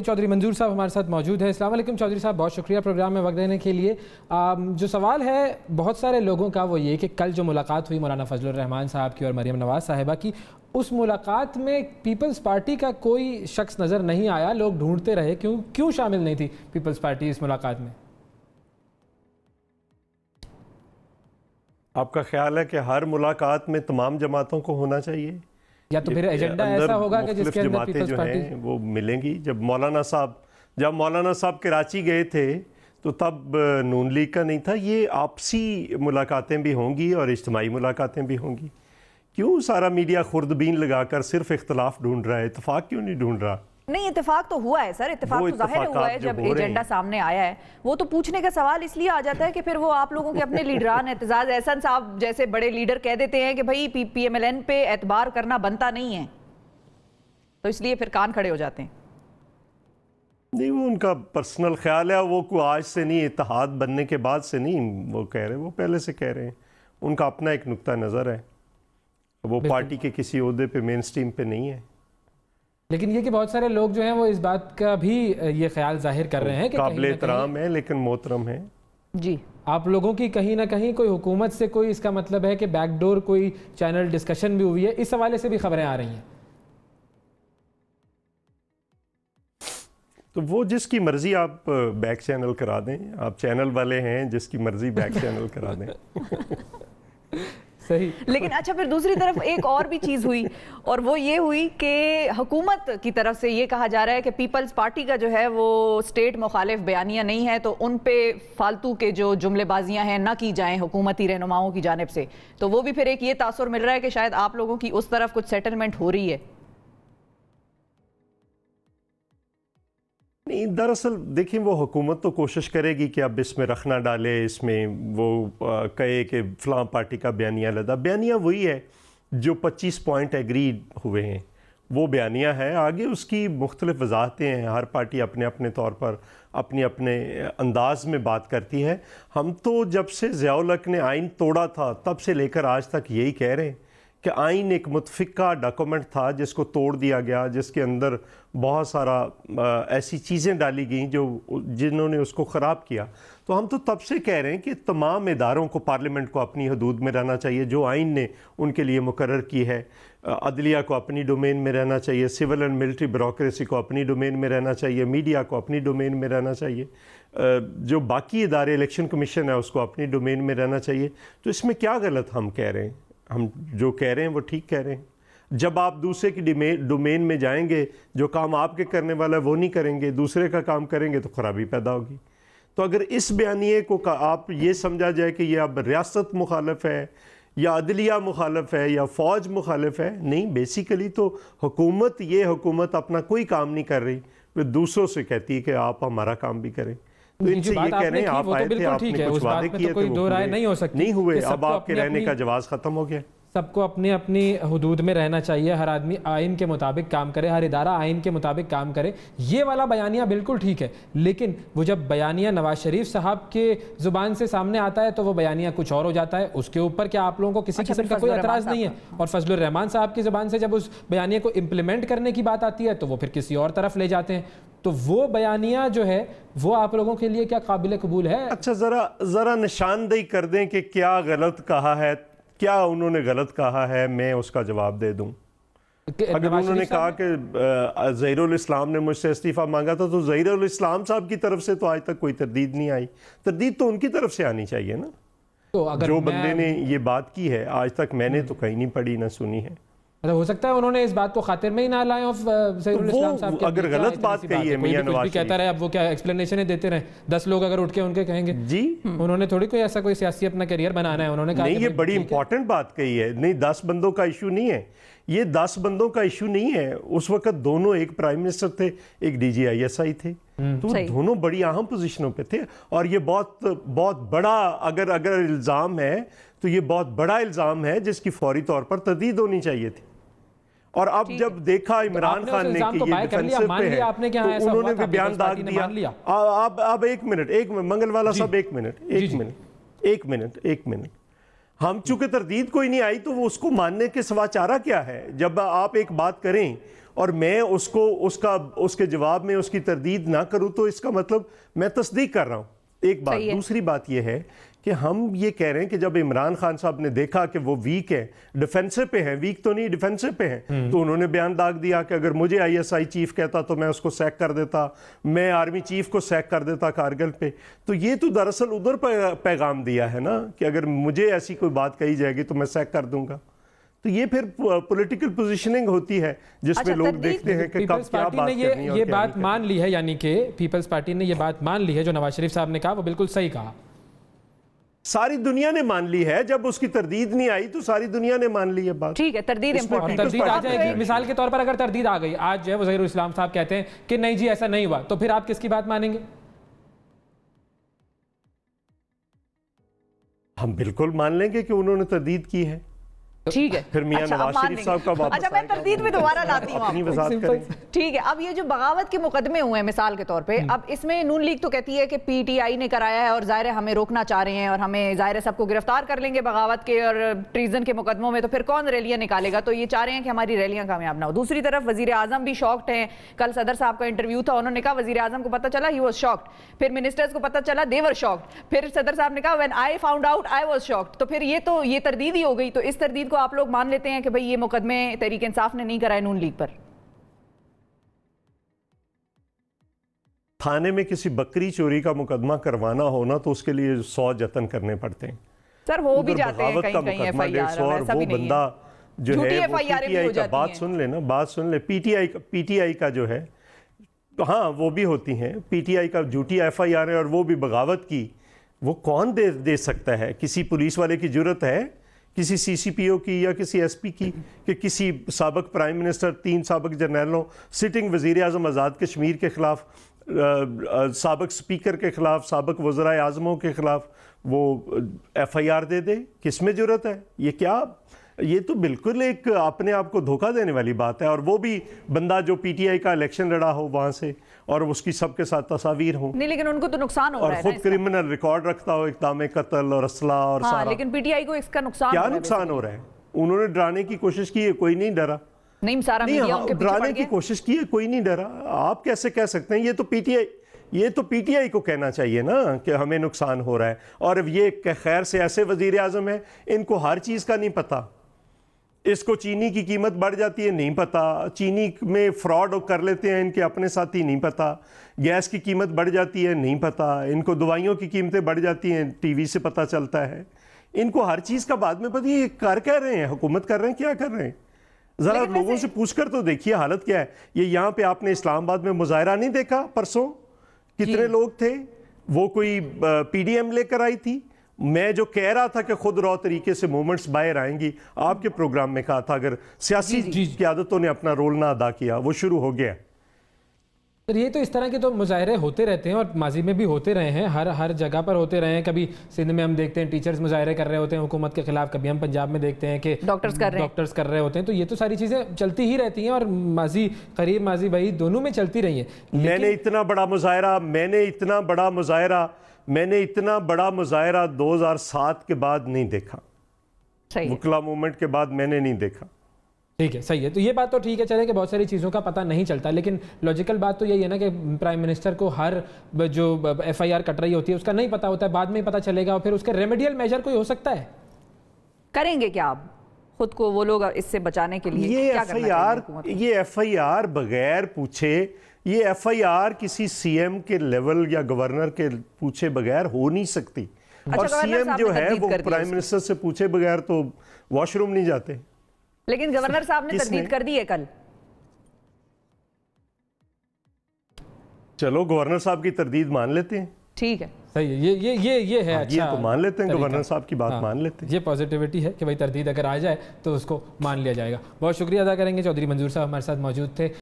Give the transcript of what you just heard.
चौधरी मंजूर साहब हमारे साथ मौजूद है। अस्सलाम वालेकुम चौधरी साहब, बहुत शुक्रिया प्रोग्राम में वक्त देने के लिए। जो सवाल है बहुत सारे लोगों का वो ये कि कल जो मुलाकात हुई मौलाना फजलुर रहमान साहब की और मरियम नवाज़ साहिबा की, उस मुलाकात में पीपल्स पार्टी का कोई शख्स नज़र नहीं आया। लोग ढूंढते रहे क्यों शामिल नहीं थी पीपल्स पार्टी इस मुलाकात में। आपका ख्याल है कि हर मुलाकात में तमाम जमातों को होना चाहिए, या तो फिर एजेंडा ऐसा होगा कि जिसके अंदर पीपल्स जो पार्टी हैं वो मिलेंगी। जब मौलाना साहब कराची गए थे तो तब नून लीग का नहीं था। ये आपसी मुलाकातें भी होंगी और इज्तिमाई मुलाकातें भी होंगी। क्यों सारा मीडिया खुर्दबीन लगाकर सिर्फ इख्तलाफ ढूंढ रहा है, इत्तेफाक क्यों नहीं ढूंढ रहा? नहीं, इत्तेफाक तो हुआ है सर, इत्तेफाक तो जाहिर हुआ है जब एजेंडा सामने आया है। वो तो पूछने का सवाल इसलिए आ जाता है कि फिर वो आप लोगों के अपने लीडरान एतजाज एहसन साहब जैसे बड़े लीडर कह देते हैं कि भाई PMLN पे एतबार करना बनता नहीं है, तो इसलिए फिर कान खड़े हो जाते हैं। नहीं, वो उनका पर्सनल ख्याल है, वो कोई आज से नहीं, इत्तेहाद बनने के बाद से नहीं वो कह रहे हैं, वो पहले से कह रहे हैं। उनका अपना एक नुक्ता नज़र है, वो पार्टी के किसी ओहदे पे मेन स्ट्रीम पे नहीं है। लेकिन ये कि बहुत सारे लोग जो हैं वो इस बात का भी ये ख्याल जाहिर कर रहे हैं कि काबिल एहतराम है लेकिन मोहतरम है जी। आप लोगों की कहीं ना कहीं कोई हुकूमत से कोई इसका मतलब है कि बैकडोर कोई चैनल डिस्कशन भी हुई है, इस हवाले से भी खबरें आ रही हैं। तो वो जिसकी मर्जी आप बैक चैनल करा दें, आप चैनल वाले हैं, जिसकी मर्जी बैक चैनल करा दें। सही। लेकिन अच्छा, फिर दूसरी तरफ एक और भी चीज़ हुई और वो ये हुई कि हुकूमत की तरफ से ये कहा जा रहा है कि पीपल्स पार्टी का जो है वो स्टेट मुखालिफ बयानियाँ नहीं है, तो उन पे फालतू के जो जुमलेबाजियाँ हैं ना की जाएं हुकूमती रहनुमाओं की जानिब से। तो वो भी फिर एक ये तासुर मिल रहा है कि शायद आप लोगों की उस तरफ कुछ सेटलमेंट हो रही है। नहीं, दरअसल देखिए, वो हुकूमत तो कोशिश करेगी कि अब इसमें रखना डाले, इसमें वो कहे कि फ़लाँ पार्टी का बयानिया लदा। बयानिया वही है जो 25 पॉइंट एग्री हुए हैं, वो बयानिया है। आगे उसकी मुख्तलिफ वजाहतें हैं, हर पार्टी अपने अपने तौर पर अपने अपने अंदाज में बात करती है। हम तो जब से ज़ियाउल हक ने आइन तोड़ा था तब से लेकर आज तक यही कह रहे हैं कि आइन एक मुतफ़िका डॉक्यूमेंट था जिसको तोड़ दिया गया, जिसके अंदर बहुत सारा ऐसी चीज़ें डाली गई जिन्होंने उसको ख़राब किया। तो हम तो तब से कह रहे हैं कि तमाम इदारों को, पार्लियामेंट को अपनी हदूद में रहना चाहिए जो आइन ने उनके लिए मुकर्रर की है। अदलिया को अपनी डोमेन में रहना चाहिए, सिविल एंड मिलिट्री ब्यूरोक्रेसी को अपनी डोमेन में रहना चाहिए, मीडिया को अपनी डोमेन में रहना चाहिए, जो बाकी इदारे, इलेक्शन कमीशन है उसको अपनी डोमेन में रहना चाहिए। तो इसमें क्या गलत हम कह रहे हैं? हम जो कह रहे हैं वो ठीक कह रहे हैं। जब आप दूसरे की डोमेन में जाएंगे, जो काम आपके करने वाला है वो नहीं करेंगे, दूसरे का काम करेंगे तो खराबी पैदा होगी। तो अगर इस बयानिए को आप ये समझा जाए कि ये अब रियासत मुखालिफ है या अदलिया मुखालिफ है या फ़ौज मुखालिफ है, नहीं, बेसिकली तो हुकूमत अपना कोई काम नहीं कर रही, वो दूसरों से कहती है कि आप हमारा काम भी करें। तो इनसे ये कह रहे हैं आप आए थे, आपने कुछ वादे किए थे, दो राय नहीं हो सकती, नहीं हुए, अब आपके रहने का जवाब खत्म हो गया। सबको अपनी अपनी हुदूद में रहना चाहिए, हर आदमी आइन के मुताबिक काम करे, हर इदारा आइन के मुताबिक काम करे। ये वाला बयानिया बिल्कुल ठीक है, लेकिन वो जब बयानिया नवाज शरीफ साहब के ज़ुबान से सामने आता है तो वो बयानिया कुछ और हो जाता है। उसके ऊपर क्या आप लोगों को किसी किस्म का कोई एतराज़ नहीं है? और फजलुर रहमान साहब की ज़ुबान से जब उस बयानिया को इम्प्लीमेंट करने की बात आती है तो वो फिर किसी और तरफ ले जाते हैं। तो वो बयानिया जो है वो आप लोगों के लिए क्या काबिल कबूल है? अच्छा, ज़रा निशानदेही कर दें कि क्या गलत कहा है, क्या उन्होंने गलत कहा है, मैं उसका जवाब दे दूं। अगर उन्होंने कहा कि ज़हीरुल इस्लाम ने मुझसे इस्तीफ़ा मांगा था, तो ज़हीरुल इस्लाम साहब की तरफ से तो आज तक कोई तरदीद नहीं आई। तरदीद तो उनकी तरफ से आनी चाहिए ना। तो अगर जो बंदे ने ये बात की है, आज तक मैंने तो कहीं नहीं पढ़ी ना सुनी है। मतलब हो सकता है उन्होंने इस बात को खातिर में ही ना लाए और ज़हीरुल इस्लाम साहब के अगर गलत बात कही है, मियां नवाज शरीफ कहता रहे, अब वो क्या एक्सप्लेनेशन देते रहे? 10 लोग अगर उठ के उनके कहेंगे जी, उन्होंने थोड़ी कोई ऐसा कोई सियासी अपना करियर बनाना है। उन्होंने कहा नहीं, ये बड़ी इंपॉर्टेंट बात कही है। नहीं, 10 बंदों का इशू नहीं है, ये 10 बंदों का इशू नहीं है। उस वक्त दोनों, एक प्राइम मिनिस्टर थे, एक DGISI थे, तो दोनों बड़ी अहम पोजीशनों पे थे। और ये बहुत बड़ा अगर इल्ज़ाम है तो ये बहुत बड़ा इल्ज़ाम है जिसकी फौरी तौर पर तर्दीद होनी चाहिए थी। और अब जब देखा इमरान खान ने कि ये डिफेंसिव पे है, तो उन्होंने भी बयान दाग दिया। अब एक मिनट मंगलवाला साहब, एक मिनट। हम चूंकि तरदीद कोई नहीं आई तो वो उसको मानने के सिवा चारा क्या है? जब आप एक बात करें और मैं उसके जवाब में उसकी तरदीद ना करूं तो इसका मतलब मैं तस्दीक कर रहा हूं। एक बात। दूसरी बात यह है कि हम ये कह रहे हैं कि जब इमरान खान साहब ने देखा कि वो वीक है, डिफेंसिव पे हैं, वीक तो नहीं डिफेंसिव पे हैं, तो उन्होंने बयान दाग दिया कि अगर मुझे ISI चीफ कहता तो मैं उसको सैक कर देता, मैं आर्मी चीफ को सैक कर देता कारगिल पे। तो ये तो दरअसल उधर पैगाम दिया है ना कि अगर मुझे ऐसी कोई बात कही जाएगी तो मैं सैक कर दूंगा। तो ये फिर पॉलिटिकल पोजीशनिंग होती है जिसमें लोग देखते हैं कि कब क्या बात करनी है। ये बात मान ली है, यानी कि पीपल्स पार्टी ने ये बात मान ली है जो नवाज शरीफ साहब ने कहा वो बिल्कुल सही कहा। सारी दुनिया ने मान ली है, जब उसकी तरदीद नहीं आई तो सारी दुनिया ने मान ली है बात। ठीक है, तरदीद इंपॉर्टेंट। तरदीद आ जाएगी। मिसाल के तौर पर अगर तरदीद आ गई आज जो है वज़ीरुल इस्लाम साहब कहते हैं कि नहीं जी ऐसा नहीं हुआ, तो फिर आप किसकी बात मानेंगे? हम बिल्कुल मान लेंगे कि उन्होंने तरदीद की है। ठीक है, फिर मियां नवाज शरीफ साहब का वापस अच्छा मैं तरदीद में दोबारा लाती हूँ। ठीक है, अब ये जो बगावत के मुकदमे हुए हैं मिसाल के तौर पे, अब इसमें नून लीग तो कहती है कि PTI ने कराया है और जाहिर है हमें रोकना चाह रहे हैं और हमें जाहिर है सबको गिरफ्तार कर लेंगे बगावत के और ट्रीजन के मुकदमों में, तो फिर कौन रैलियां निकालेगा? तो ये चाह रहे हैं कि हमारी रैलियां कामयाब ना हो। दूसरी तरफ वजीर आजम भी शॉक्ड हैं। कल सदर साहब का इंटरव्यू था, उन्होंने कहा वजीर आजम को पता चला ही वॉज शॉक्ड, फिर मिनिस्टर्स को पता चला दे वर शॉक्ड, फिर सदर साहब ने कहा when I found out I was shocked. तो फिर ये तरदीद ही हो गई। तो इस तरदीद को आप लोग मान लेते हैं कि भाई ये मुकदमे तहरीक इंसाफ ने नहीं कराए नून लीग पर? थाने में किसी बकरी चोरी का मुकदमा करवाना होना तो उसके लिए 100 जतन करने पड़ते हैं सर, हो भी जाते हैं कहीं कहीं FIR, और वो बंदा जो है वो PTI का बात सुन ले ना, बात सुन ले, PTI का जो है, हाँ वो भी होती हैं, PTI का झूठी FIR है और वो भी बगावत की, वो कौन दे सकता है? किसी पुलिस वाले की जरूरत है किसी CCPO की या किसी SP की कि किसी साबक प्राइम मिनिस्टर, 3 साबक जर्नलों, सिटिंग वज़ीर आज़म आज़ाद कश्मीर के ख़िलाफ़, साबक स्पीकर के ख़िलाफ़, साबक वज़राए आज़मों के ख़िलाफ़ वो FIR दे? किस में ज़रूरत है? ये तो बिल्कुल एक अपने आप को धोखा देने वाली बात है। और वो भी बंदा जो PTI का इलेक्शन लड़ा हो वहाँ से और उसकी सबके साथ तस्वीर हो। नहीं, लेकिन उनको तो नुकसान हो रहा है और खुद क्रिमिनल रिकॉर्ड रखता हो, इक़दाम कत्ल और असला और सारा। लेकिन PTI को इसका नुकसान क्या नुकसान हो रहा है? उन्होंने डराने की कोशिश की है, कोई नहीं डरा। नहीं, सारा मीडिया उनके पीछे डराने की कोशिश की है, कोई नहीं डरा। आप कैसे कह सकते हैं? ये तो PTI को कहना चाहिए ना कि हमें नुकसान हो रहा है। और ये खैर से ऐसे वज़ीर आज़म है, इनको हर चीज़ का नहीं पता। इसको चीनी की कीमत बढ़ जाती है, नहीं पता। चीनी में फ्रॉड कर लेते हैं इनके अपने साथी, नहीं पता। गैस की कीमत बढ़ जाती है, नहीं पता। इनको दवाइयों की कीमतें बढ़ जाती हैं, TV से पता चलता है। इनको हर चीज़ का बाद में पता। ये कर रहे हैं, हुकूमत कर रहे हैं, क्या कर रहे हैं? ज़रा लोगों से पूछकर तो देखिए हालत क्या है। ये यहाँ पे आपने इस्लामाबाद में मुजाहरा नहीं देखा परसों? कितने लोग थे? वो कोई PDM लेकर आई थी। मैं जो कह रहा था कि खुद रॉ तरीके से मूवमेंट्स बाहर आएंगी, आपके प्रोग्राम में कहा था, अगर सियासी क़यादतों ने अपना रोल ना अदा किया, वो शुरू हो गया। तो ये तो इस तरह के तो मुजाहरे होते रहते हैं और माजी में भी होते रहे हैं, हर जगह पर होते रहे हैं। कभी सिंध में हम देखते हैं टीचर्स मुजाहरे कर रहे होते हैं हुकूमत के खिलाफ, कभी हम पंजाब में देखते हैं कि डॉक्टर्स कर रहे होते हैं। तो ये तो सारी चीज़ें चलती ही रहती हैं और माजी, करीब माजी भाई दोनों में चलती रही हैं। मैंने इतना बड़ा मुजाहरा 2007 के बाद नहीं देखा, मुकला मूवमेंट के बाद मैंने नहीं देखा। ठीक है, सही है। तो ये बात तो ठीक है, चले कि बहुत सारी चीज़ों का पता नहीं चलता, लेकिन लॉजिकल बात तो यही है ना कि प्राइम मिनिस्टर को हर जो FIR कट रही होती है उसका नहीं पता होता है, बाद में ही पता चलेगा और फिर उसका रेमेडियल मेजर कोई हो सकता है। करेंगे क्या आप खुद को वो लोग इससे बचाने के लिए? ये FIR बगैर पूछे, ये FIR किसी CM के लेवल या गवर्नर के पूछे बगैर हो नहीं सकती। और CM जो है वो प्राइम मिनिस्टर से पूछे बगैर तो वॉशरूम नहीं जाते। लेकिन गवर्नर साहब ने तरदीद कर दी है कल। चलो गवर्नर साहब की तरदीद मान लेते हैं, ठीक है, सही है। ये है अच्छा, ये तो मान लेते हैं, गवर्नर साहब की बात मान लेते हैं। ये पॉजिटिविटी है कि भाई तरदीद अगर आ जाए तो उसको मान लिया जाएगा। बहुत शुक्रिया अदा करेंगे, चौधरी मंजूर साहब हमारे साथ मौजूद थे।